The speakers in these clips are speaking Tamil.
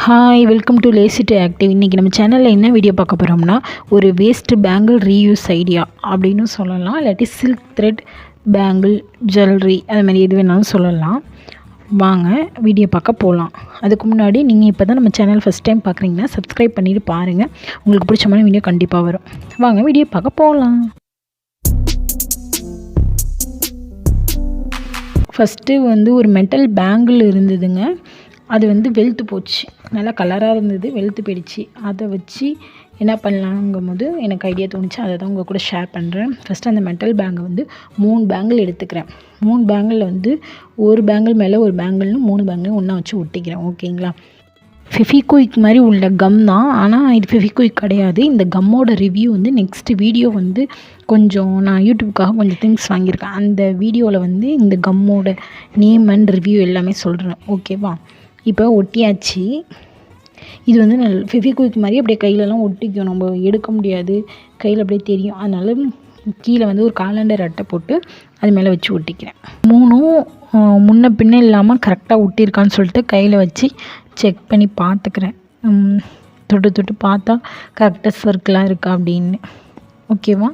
Hi welcome to lazy to active. இன்றைக்கி நம்ம சேனலில் என்ன வீடியோ பார்க்க போகிறோம்னா ஒரு வேஸ்ட் பேங்கிள் ரீயூஸ் ஐடியா அப்படின்னு சொல்லலாம். இல்லாட்டி சில்க் த்ரெட் பேங்கிள் ஜுவல்லரி அது மாதிரி எது வேணாலும் சொல்லலாம். வாங்க வீடியோ பார்க்க போகலாம். அதுக்கு முன்னாடி நீங்கள் இப்போ தான் நம்ம சேனல் ஃபஸ்ட் டைம் பார்க்குறீங்கன்னா சப்ஸ்கிரைப் பண்ணிவிட்டு பாருங்கள். உங்களுக்கு பிடிச்சமான வீடியோ கண்டிப்பாக வரும். வாங்க வீடியோ பார்க்க போகலாம். ஃபஸ்ட்டு ஒரு மெட்டல் பேங்கிள் இருந்ததுங்க. அது வெளுத்து போச்சு. நல்லா கலராக இருந்தது, வெளுத்து போயிடுச்சு. அதை வச்சு என்ன பண்ணலாங்கும்போது எனக்கு ஐடியா தோணுச்சு. அதை தான் உங்கள் கூட ஷேர் பண்ணுறேன். ஃபஸ்ட்டு அந்த மெட்டல் பேங்கை 3 பேங்கிள் எடுத்துக்கிறேன். 3 பேங்கிளில் ஒரு பேங்கிள் மேலே ஒரு பேங்கிள்னு 3 பேங்கிளையும் ஒன்றா வச்சு ஒட்டிக்கிறேன். ஓகேங்களா? ஃபெவிக்விக் மாதிரி உள்ள கம் தான், ஆனால் இது ஃபெவிக்விக் கிடையாது. இந்த கம்மோட ரிவ்யூ நெக்ஸ்ட் வீடியோ கொஞ்சம் நான் யூடியூப்காக கொஞ்சம் திங்ஸ் வாங்கியிருக்கேன். அந்த வீடியோவில் இந்த கம்மோட நேம் அண்ட் ரிவ்யூ எல்லாமே சொல்கிறேன். ஓகேவா? இப்போ ஒட்டியாச்சு. இது நல்ல ஃபெவிக்விக் மாதிரி அப்படியே கையிலலாம் ஒட்டிக்கும். நம்ம எடுக்க முடியாது, கையில் அப்படியே தெரியும். அதனால கீழே ஒரு காலண்டர் அட்டை போட்டு அது மேலே வச்சு ஒட்டிக்கிறேன். 3ம் முன்ன பின்ன இல்லாமல் கரெக்டாக ஒட்டியிருக்கான்னு சொல்லிட்டு கையில் வச்சு செக் பண்ணி பார்த்துக்கிறேன். தொட்டு பார்த்தா கரெக்டாக சர்க்கிளாக இருக்கா அப்படின்னு. ஓகேவா?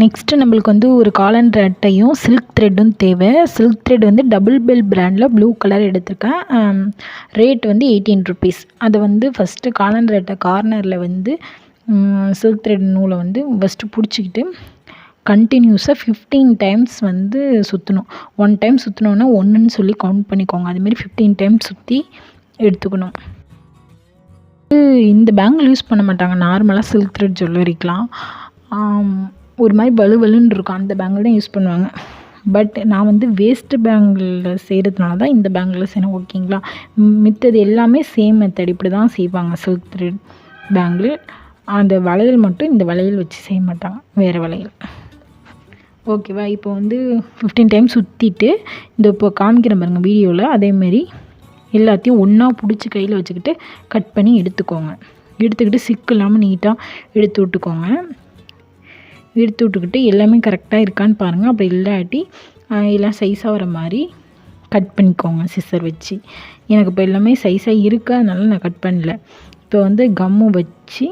நெக்ஸ்ட்டு நம்மளுக்கு ஒரு காலண்டர் அட்டையும் சில்க் த்ரெட்டும் தேவை. சில்க் த்ரெட் டபுள் பெல் பிராண்டில் ப்ளூ கலர் எடுத்திருக்கேன். Rate 18 rupees. அதை ஃபஸ்ட்டு காலண்டர் அட்டை கார்னரில் சில்க் த்ரெட் நூலை ஃபஸ்ட்டு பிடிச்சிக்கிட்டு கண்டினியூஸாக 15 டைம்ஸ் சுற்றணும். 1 டைம் சுற்றினோன்னா 1ன்னு சொல்லி கவுண்ட் பண்ணிக்கோங்க. அதுமாரி 15 டைம்ஸ் சுற்றி எடுத்துக்கணும். இந்த பேங்கிள் யூஸ் பண்ண மாட்டாங்க நார்மலாக சில்க் த்ரெட் ஜுவல்லரிக்கெலாம். ஒரு மாதிரி வலுவலுன்னு இருக்கும். அந்த பேங்கிள் தான் யூஸ் பண்ணுவாங்க. பட் நான் வேஸ்ட்டு பேங்கிளில் செய்கிறதுனால தான் இந்த பேங்கிளில் செய்யணும். ஓகேங்களா? மித்தது எல்லாமே சேம் மெத்தட். இப்படி தான் செய்வாங்க சில்க் த்ரெட் பேங்கிள். அந்த வளையல் மட்டும் இந்த வளையல் வச்சு செய்ய மாட்டாங்க, வேறு வளையல். ஓகேவா? இப்போ 15 டைம் சுற்றிட்டு இப்போ காமிக்கிற பாருங்க வீடியோவில். அதேமாரி எல்லாத்தையும் ஒன்றா பிடிச்சி கையில் வச்சுக்கிட்டு கட் பண்ணி எடுத்துக்கோங்க. எடுத்துக்கிட்டு சிக்கு இல்லாமல் நீட்டாக எடுத்து விட்டுக்கோங்க. எடுத்து விட்டுக்கிட்டு எல்லாமே கரெக்டாக இருக்கான்னு பாருங்கள். அப்படி இல்லாட்டி எல்லாம் சைஸாக வர மாதிரி கட் பண்ணிக்கோங்க சிசர் வச்சு. எனக்கு இப்போ எல்லாமே சைஸாக இருக்குது, அதனால நான் கட் பண்ணல. இப்போ கம்மு வச்சு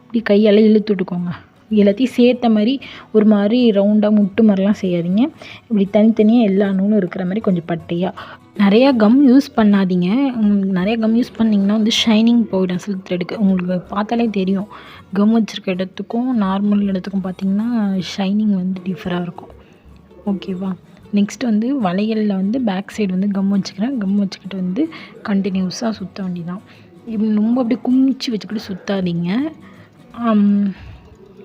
இப்படி கையால் இழுத்து விட்டுக்கோங்க. எல்லாத்தையும் சேர்த்த மாதிரி ஒரு மாதிரி ரவுண்டாக முட்டு மாதிரிலாம் செய்யாதீங்க. இப்படி தனித்தனியாக எல்லா நூலும் இருக்கிற மாதிரி கொஞ்சம் பட்டையாக. நிறையா கம் யூஸ் பண்ணாதீங்க. நிறையா கம் யூஸ் பண்ணிங்கன்னா ஷைனிங் போயிடும் சில்க் த்ரெட்டுக்கு. உங்களுக்கு பார்த்தாலே தெரியும். கம் வச்சுருக்க இடத்துக்கும் நார்மல் இடத்துக்கும் பார்த்திங்கன்னா ஷைனிங் டிஃபராக இருக்கும். ஓகேவா? நெக்ஸ்ட் வளையலில் பேக் சைடு கம் வச்சுக்கிறேன். கம் வச்சுக்கிட்டு கண்டினியூஸாக சுற்ற வேண்டியதான். ரொம்ப அப்படியே குமிச்சு வச்சுக்கிட்டு சுற்றாதீங்க.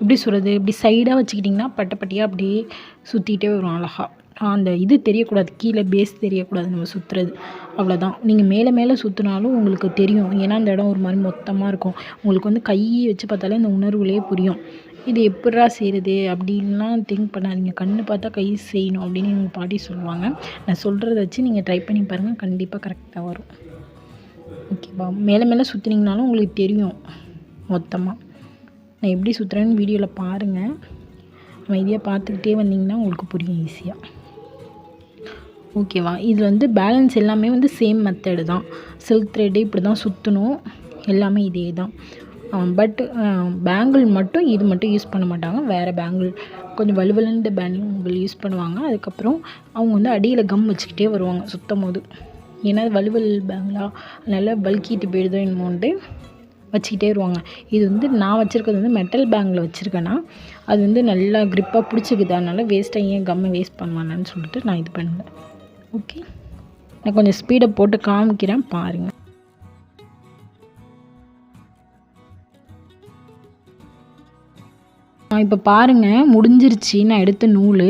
எப்படி சொல்கிறது, இப்படி சைடாக வச்சுக்கிட்டிங்கன்னா பட்டையாக அப்படியே சுற்றிக்கிட்டே வரும் அழகாக. அந்த இது தெரியக்கூடாது, கீழே பேஸ் தெரியக்கூடாது நம்ம சுற்றுறது. அவ்வளோதான். நீங்கள் மேலே சுற்றினாலும் உங்களுக்கு தெரியும். ஏன்னா அந்த இடம் ஒரு மாதிரி மொத்தமாக இருக்கும். உங்களுக்கு கையை வச்சு பார்த்தாலே அந்த உணர்வுலேயே புரியும். இது எப்படிரா செய்கிறது அப்படின்லாம் திங்க் பண்ணாதீங்க. கண்ணு பார்த்தா கை செய்யணும் அப்படின்னு எங்கள் பாட்டி சொல்லுவாங்க. நான் சொல்கிறத வச்சு நீங்கள் ட்ரை பண்ணி பாருங்கள், கண்டிப்பாக கரெக்டாக வரும். ஓகேவா? மேலே சுற்றினீங்கனாலும் உங்களுக்கு தெரியும் மொத்தமாக. நான் எப்படி சுற்றுறேன்னு வீடியோவில் பாருங்கள். அமைதியாக பார்த்துக்கிட்டே வந்தீங்கன்னா உங்களுக்கு புரியும் ஈஸியாக. ஓகேவா? இதில் பேலன்ஸ் எல்லாமே சேம் மெத்தடு தான். சில்க் த்ரெட்டு இப்படி தான் சுற்றணும், எல்லாமே இதே தான். பட் பேங்கிள் மட்டும் இது மட்டும் யூஸ் பண்ண மாட்டாங்க. வேறு பேங்கிள் கொஞ்சம் வலுவலுன்ற பேங்கிள் யூஸ் பண்ணுவாங்க. அதுக்கப்புறம் அவங்க அடியில் கம் வச்சுக்கிட்டே வருவாங்க சுற்றும் போது. ஏன்னா வலுவல் பேங்கிளாக நல்லா பல்கிட்டு போயிடுதோ என்னமோன்ட்டு வச்சுக்கிட்டே வருவாங்க. இது நான் வச்சுருக்கிறது மெட்டல் பேங்கில் வச்சுருக்கேன்னா அது நல்லா க்ரிப்பாக பிடிச்சிக்குது. அதனால் வேஸ்ட்டாக ஏன் கம்மை வேஸ்ட் பண்ணுவானு சொல்லிட்டு நான் இது பண்ணுவேன். ஓகே, நான் கொஞ்சம் ஸ்பீடை போட்டு காமிக்கிறேன் பாருங்கள். இப்போ பாருங்கள், முடிஞ்சிருச்சு. நான் எடுத்த நூல்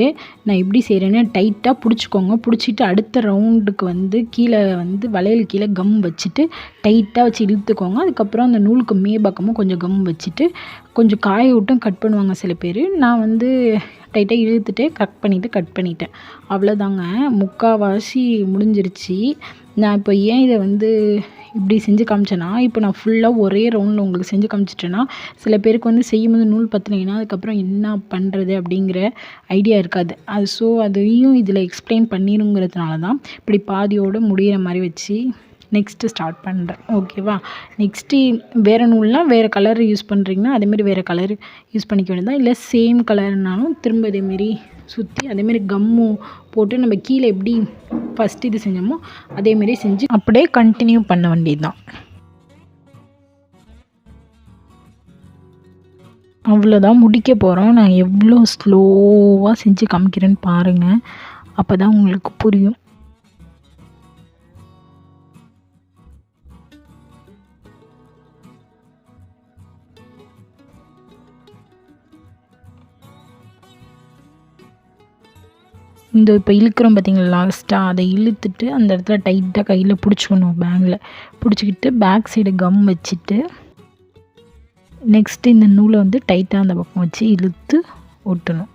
நான் எப்படி செய்கிறேன்னு டைட்டாக பிடிச்சிக்கோங்க. பிடிச்சிட்டு அடுத்த ரவுண்டுக்கு கீழே வளையல் கீழே கம் வச்சுட்டு டைட்டாக வச்சு இழுத்துக்கோங்க. அதுக்கப்புறம் அந்த நூலுக்கு மேற்பக்கமும் கொஞ்சம் கம் வச்சுட்டு கொஞ்சம் காய விட்டும் கட் பண்ணுவாங்க சில பேர். நான் டைட்டாக இழுத்துட்டு கட் பண்ணிட்டேன். அவ்வளோதாங்க, முக்கால்வாசி முடிஞ்சிருச்சு. நான் இப்போ ஏன் இதை இப்படி செஞ்சு காமிச்சேன்னா, இப்போ நான் ஃபுல்லாக ஒரே ரவுண்டில் உங்களுக்கு செஞ்சு காமிச்சிட்டேன்னா சில பேருக்கு செய்யும்போது நூல் பற்றலைன்னா அதுக்கப்புறம் என்ன பண்ணுறது அப்படிங்கிற ஐடியா இருக்காது. அதையும் இதில் எக்ஸ்பிளைன் பண்ணிடுங்கிறதுனால தான் இப்படி பாதியோடு முடிகிற மாதிரி வச்சு நெக்ஸ்ட்டு ஸ்டார்ட் பண்ணுறேன். ஓகேவா? நெக்ஸ்ட்டு வேறு நூல்லாம் வேறு கலர் யூஸ் பண்ணுறீங்கன்னா அதேமாரி வேறு கலர் யூஸ் பண்ணிக்க வேண்டியது தான். இல்லை சேம் கலர்னாலும் திரும்ப இதேமாரி சுற்றி அதேமாரி கம்மும் போட்டு நம்ம கீழே எப்படி ஃபஸ்ட்டு இது செஞ்சோமோ அதேமாரி செஞ்சு அப்படியே கண்டினியூ பண்ண வேண்டியது தான். அவ்வளோதான், முடிக்க போகிறோம். நான் எவ்வளோ ஸ்லோவாக செஞ்சு காமிக்கிறேன்னு பாருங்கள். அப்போ தான் உங்களுக்கு புரியும். இந்த இப்போ இழுக்கிறோம் பார்த்தீங்களா லாஸ்ட்டாக, அதை இழுத்துட்டு அந்த இடத்துல டைட்டாக கையில் பிடிச்சிக்கணும். பேங்கில் பிடிச்சிக்கிட்டு பேக் சைடு கம் வச்சுட்டு நெக்ஸ்ட்டு இந்த நூலை வந்து டைட்டாக அந்த பக்கம் வச்சு இழுத்து ஒட்டணும்.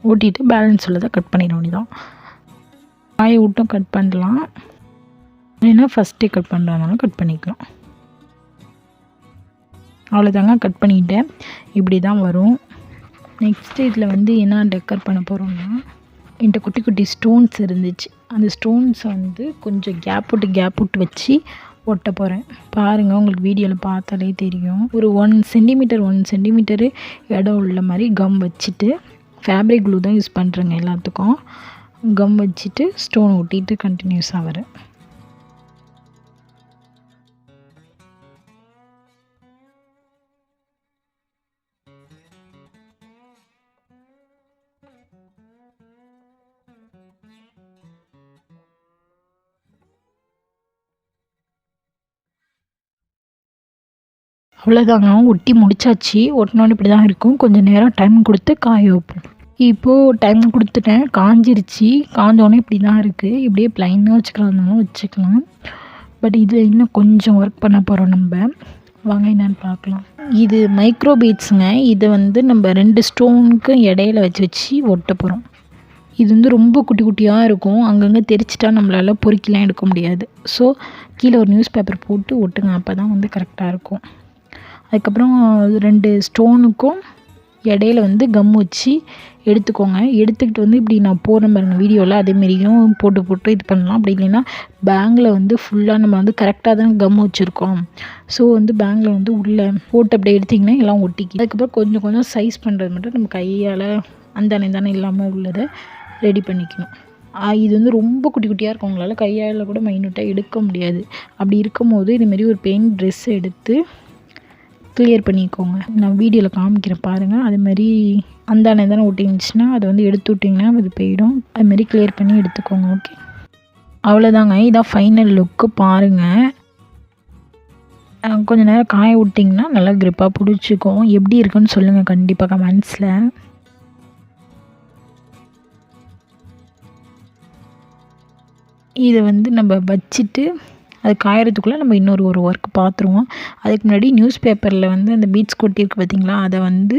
ஓட்டிட்டு பேலன்ஸ் உள்ளதை கட் பண்ணிட வேண்டியதான். காயை விட்டும் கட் பண்ணலாம், இல்லைன்னா ஃபஸ்ட்டே கட் பண்ணுறதுனாலும் கட் பண்ணிக்கலாம். அவ்வளோதாங்க, கட் பண்ணிக்கிட்டேன். இப்படி தான் வரும். நெக்ஸ்ட்டு இதில் வந்து என்ன டெக்கர் பண்ண போகிறோம்னா, என்கிட்ட குட்டி குட்டி ஸ்டோன்ஸ் இருந்துச்சு. அந்த ஸ்டோன்ஸை வந்து கொஞ்சம் கேப் விட்டு வச்சு ஒட்ட போகிறேன். பாருங்கள், உங்களுக்கு வீடியோவில் பார்த்தாலே தெரியும். ஒரு 1 சென்டிமீட்டரு இடம் உள்ள மாதிரி கம் வச்சுட்டு, ஃபேப்ரிக் க்ளூ தான் யூஸ் பண்ணுறேங்க எல்லாத்துக்கும். கம் வச்சுட்டு ஸ்டோன் ஒட்டிட்டு கண்டினியூஸாக வரேன். அவ்வளோதாங்க, ஒட்டி முடிச்சாச்சு. ஒட்டினோன்னு இப்படி தான் இருக்கும். கொஞ்சம் நேரம் டைம் கொடுத்து காய வைப்போம். இப்போது டைம் கொடுத்துட்டேன், காஞ்சிருச்சு. காஞ்சோடனே இப்படி தான் இருக்குது. இப்படியே ப்ளைனாக வச்சுக்கிறதுனாலும் வச்சுக்கலாம். பட் இதில் இன்னும் கொஞ்சம் ஒர்க் பண்ண போகிறோம் நம்ம. வாங்க என்னென்னு பார்க்கலாம். இது மைக்ரோ பீட்ஸுங்க. இதை வந்து நம்ம 2 ஸ்டோனுக்கு இடையில வச்சு ஒட்ட போகிறோம். இது வந்து ரொம்ப குட்டி குட்டியாக இருக்கும். அங்கங்கே தெரிச்சிட்டா நம்மளால் பொறுக்கிலாம் எடுக்க முடியாது. ஸோ கீழே ஒரு நியூஸ் பேப்பர் போட்டு ஒட்டுங்க, அப்போ தான் வந்து கரெக்டாக இருக்கும். அதுக்கப்புறம் 2 ஸ்டோனுக்கும் இடையில வந்து கம் வச்சு எடுத்துக்கோங்க. எடுத்துக்கிட்டு வந்து இப்படி நான் போடுறேன் பாருங்க வீடியோவில், அதேமாரியும் போட்டு இது பண்ணலாம். அப்படி இல்லைன்னா பேங்கில் வந்து ஃபுல்லாக நம்ம வந்து கரெக்டாக தான் கம் வச்சுருக்கோம். ஸோ வந்து பேங்கில் வந்து உள்ளே போட்டு அப்படியே எடுத்திங்கன்னா எல்லாம் ஒட்டிக்கி. அதுக்கப்புறம் கொஞ்சம் கொஞ்சம் சைஸ் பண்ணுறது மட்டும் நம்ம கையால் அந்தானே இல்லாமல் உள்ளதை ரெடி பண்ணிக்கணும். இது வந்து ரொம்ப குட்டி குட்டியாக இருக்கும், உங்களால் கையால் கூட மைனூட்டாக எடுக்க முடியாது. அப்படி இருக்கும் போது இதுமாரி ஒரு பெயிண்ட் ட்ரெஸ் எடுத்து கிளியர் பண்ணிக்கோங்க. நான் வீடியோவில் காமிக்கிறேன் பாருங்கள். அதுமாரி அந்தானே ஒட்டிருந்துச்சுன்னா அதை வந்து எடுத்து விட்டிங்கன்னா அது போயிடும். அதுமாரி கிளியர் பண்ணி எடுத்துக்கோங்க. ஓகே, அவ்வளோதாங்க. இதான் ஃபைனல் லுக்கு பாருங்கள். கொஞ்சம் நேரம் காய விட்டிங்கன்னா நல்லா க்ரிப்பாக பிடிச்சிக்கும். எப்படி இருக்குன்னு சொல்லுங்கள் கண்டிப்பாக கமெண்ட்ஸில். இதை வந்து நம்ம வச்சுட்டு அது காயறதுக்குள்ளே நம்ம இன்னொரு ஒர்க் பார்த்துருவோம். அதுக்கு முன்னாடி நியூஸ் பேப்பரில் வந்து அந்த பீட்ஸ் கொட்டியிருக்கு பார்த்திங்களா, அதை வந்து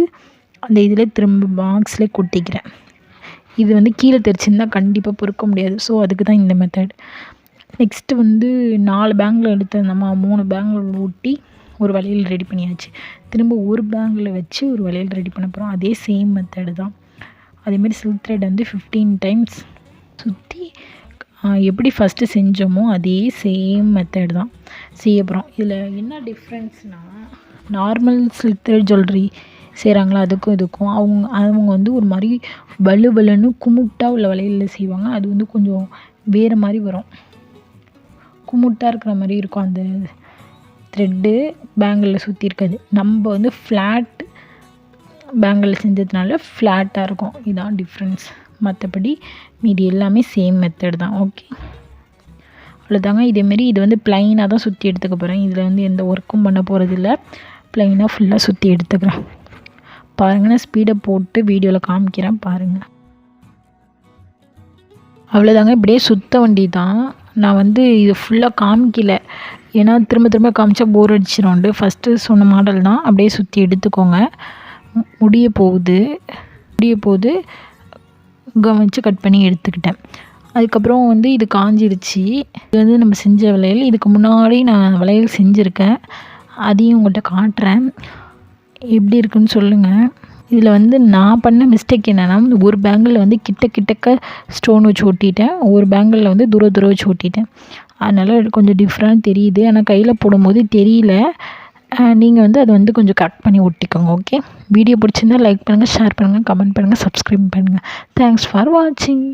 அந்த இதில் திரும்ப பாக்ஸில் கொட்டிக்கிறேன். இது வந்து கீழே தெரிச்சிருந்தா கண்டிப்பாக பொறுக்க முடியாது. ஸோ அதுக்கு தான் இந்த மெத்தட். நெக்ஸ்ட்டு வந்து 4 பேங்கில் எடுத்திருந்தோமா, 3 பேங்கில் ஊட்டி ஒரு வளையல் ரெடி பண்ணியாச்சு. திரும்ப ஒரு பேங்கில் வச்சு ஒரு வளையல் ரெடி பண்ண போகிறோம். அதே சேம் மெத்தடு தான். அதேமாரி சில்க் த்ரெட் வந்து 15 டைம்ஸ் சுற்றி எப்படி ஃபஸ்ட்டு செஞ்சோமோ அதே சேம் மெத்தட் தான் செய்ய போகிறோம். இதில் என்ன டிஃப்ரென்ஸ்னால், நார்மல் சில்க் த்ரெட் ஜுவல்லரி செய்கிறாங்களா அதுக்கும் இதுக்கும் அவங்க வந்து ஒரு மாதிரி வலுன்னு குமுட்டாக உள்ள வளையலில் செய்வாங்க. அது வந்து கொஞ்சம் வேறு மாதிரி வரும், குமுட்டாக இருக்கிற மாதிரி இருக்கும். அந்த த்ரெட்டு பேங்கிளில் சுற்றி இருக்காது. நம்ம வந்து ஃப்ளாட் பேங்கிளில் செஞ்சதுனால ஃப்ளாட்டாக இருக்கும். இதுதான் டிஃப்ரென்ஸ். மற்றபடி மீதி எல்லாமே சேம் மெத்தட் தான். ஓகே, அவ்வளோதாங்க. இதேமாரி இது வந்து ப்ளைனாக தான் சுற்றி எடுத்துக்க போகிறேன். இதில் வந்து எந்த ஒர்க்கும் பண்ண போகிறது இல்லை. ப்ளைனாக ஃபுல்லாக சுற்றி எடுத்துக்கிறேன். பாருங்கள், நான் ஸ்பீடை போட்டு வீடியோவில் காமிக்கிறேன் பாருங்கள். அவ்வளோதாங்க, இப்படியே சுற்ற வண்டி தான். நான் வந்து இது ஃபுல்லாக காமிக்கல, ஏன்னா திரும்ப காமிச்சா போர் அடிச்சிடும்ண்டு. ஃபஸ்ட்டு சொன்ன மாடல் தான். அப்படியே சுற்றி எடுத்துக்கோங்க. முடிய போகுது கம் வச்சு கட் பண்ணி எடுத்துக்கிட்டேன். அதுக்கப்புறம் வந்து இது காஞ்சிருச்சு. இது வந்து நம்ம செஞ்ச வளையல். இதுக்கு முன்னாடி நான் வளையல் செஞ்சுருக்கேன், அதையும் உங்கள்கிட்ட காட்டுறேன். எப்படி இருக்குன்னு சொல்லுங்கள். இதில் வந்து நான் பண்ண மிஸ்டேக் என்னென்னா, ஒரு பேங்கிளில் வந்து கிட்டக்க ஸ்டோன் வச்சு ஒட்டிட்டேன், ஒரு பேங்கிளில் வந்து தூர வச்சு ஒட்டிட்டேன். அதனால் கொஞ்சம் டிஃப்ரெண்ட் தெரியுது. ஆனால் கையில் போடும்போது தெரியல. நீங்கள் வந்து அதை வந்து கொஞ்சம் கரெக்ட் பண்ணி ஒட்டிக்கோங்க. ஓகே. வீடியோ பிடிச்சிருந்தா லைக் பண்ணுங்கள், ஷேர் பண்ணுங்கள், கமெண்ட் பண்ணுங்கள், சப்ஸ்கிரைப் பண்ணுங்கள். தேங்க்ஸ் ஃபார் வாட்சிங்.